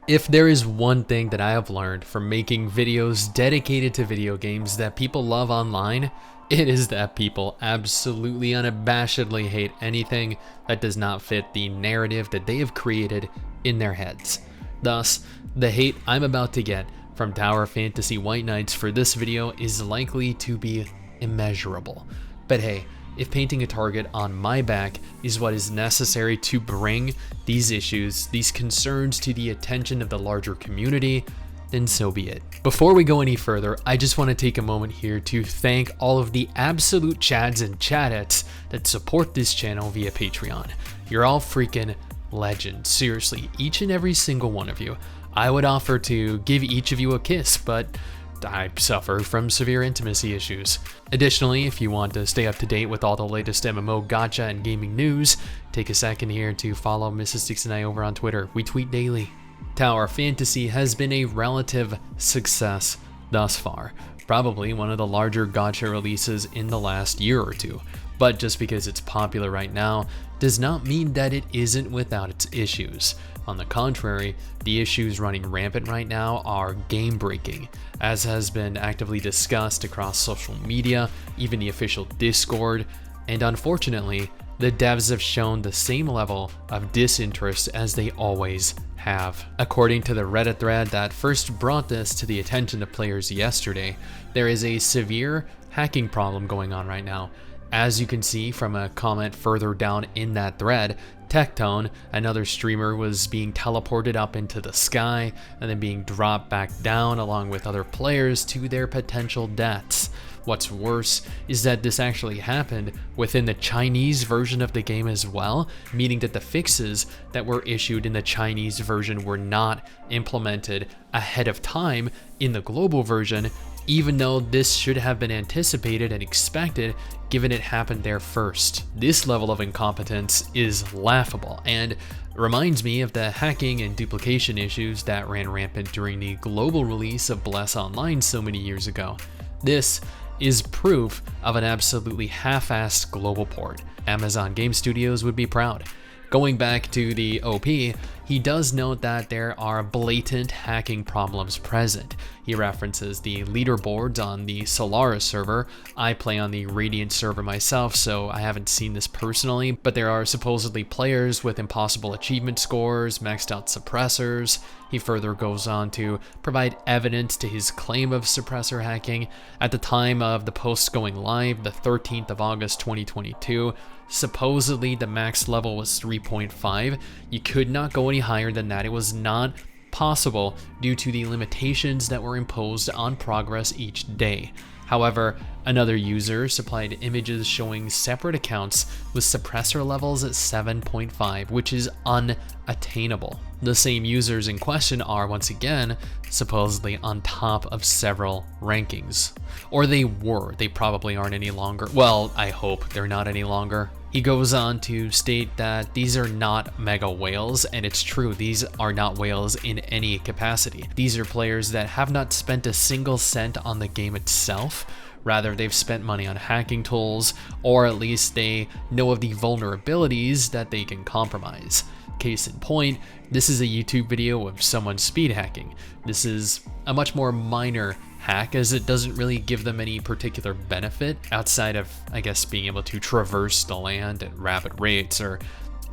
If there is one thing that I have learned from making videos dedicated to video games that people love online, it is that people absolutely unabashedly hate anything that does not fit the narrative that they have created in their heads. Thus, the hate I'm about to get from Tower Fantasy White Knights for this video is likely to be immeasurable. But hey, if painting a target on my back is what is necessary to bring these issues, these concerns to the attention of the larger community, then so be it. Before we go any further, I just want to take a moment here to thank all of the absolute chads and chadettes that support this channel via Patreon. You're all freaking legends. Seriously, each and every single one of you. I would offer to give each of you a kiss, but I suffer from severe intimacy issues. Additionally, if you want to stay up to date with all the latest MMO gacha and gaming news, take a second here to follow Mrs. Stix and I over on Twitter. We tweet daily. Tower Fantasy has been a relative success thus far, probably one of the larger gacha releases in the last year or two. But just because it's popular right now does not mean that it isn't without its issues. On the contrary, the issues running rampant right now are game-breaking, as has been actively discussed across social media, even the official Discord, and unfortunately, the devs have shown the same level of disinterest as they always have. According to the Reddit thread that first brought this to the attention of players yesterday, there is a severe hacking problem going on right now. As you can see from a comment further down in that thread, Tectone, another streamer, was being teleported up into the sky and then being dropped back down along with other players to their potential deaths. What's worse is that this actually happened within the Chinese version of the game as well, meaning that the fixes that were issued in the Chinese version were not implemented ahead of time in the global version, even though this should have been anticipated and expected given it happened there first. This level of incompetence is laughable and reminds me of the hacking and duplication issues that ran rampant during the global release of Bless Online so many years ago. This is proof of an absolutely half-assed global port. Amazon Game Studios would be proud. Going back to the OP, he does note that there are blatant hacking problems present. He references the leaderboards on the Solaris server. I play on the Radiant server myself, so I haven't seen this personally, but there are supposedly players with impossible achievement scores, maxed out suppressors. He further goes on to provide evidence to his claim of suppressor hacking. At the time of the post going live, the 13th of August 2022, supposedly the max level was 3.5. You could not go any higher than that. It was not possible due to the limitations that were imposed on progress each day. However, another user supplied images showing separate accounts with suppressor levels at 7.5, which is unattainable. The same users in question are, once again, supposedly on top of several rankings. Or they were. They probably aren't any longer. Well, I hope they're not any longer. He goes on to state that these are not mega whales, and it's true, these are not whales in any capacity. These are players that have not spent a single cent on the game itself. Rather, they've spent money on hacking tools, or at least they know of the vulnerabilities that they can compromise. Case in point, this is a YouTube video of someone speed hacking. This is a much more minor hack, as it doesn't really give them any particular benefit outside of, I guess, being able to traverse the land at rapid rates, or,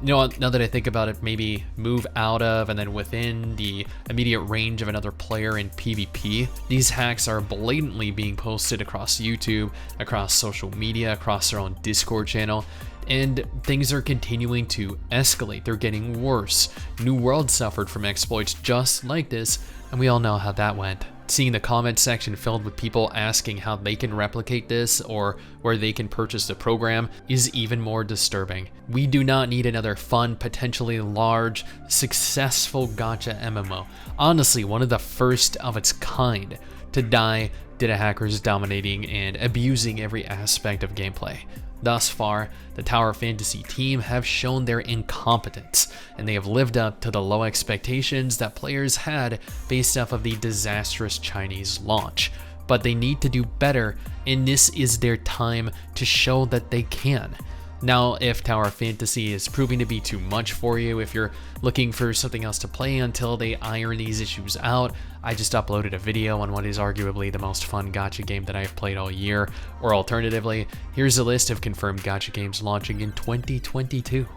you know, now that I think about it, maybe move out of and then within the immediate range of another player in PvP. These hacks are blatantly being posted across YouTube, across social media, across their own Discord channel, and things are continuing to escalate. They're getting worse. New World suffered from exploits just like this, and we all know how that went. Seeing the comment section filled with people asking how they can replicate this or where they can purchase the program is even more disturbing. We do not need another fun, potentially large, successful gacha MMO. Honestly, one of the first of its kind to die due to hackers dominating and abusing every aspect of gameplay. Thus far, the Tower Fantasy team have shown their incompetence, and they have lived up to the low expectations that players had based off of the disastrous Chinese launch. But they need to do better, and this is their time to show that they can. Now, if Tower Fantasy is proving to be too much for you, if you're looking for something else to play until they iron these issues out, I just uploaded a video on what is arguably the most fun gacha game that I've played all year. Or alternatively, here's a list of confirmed gacha games launching in 2022.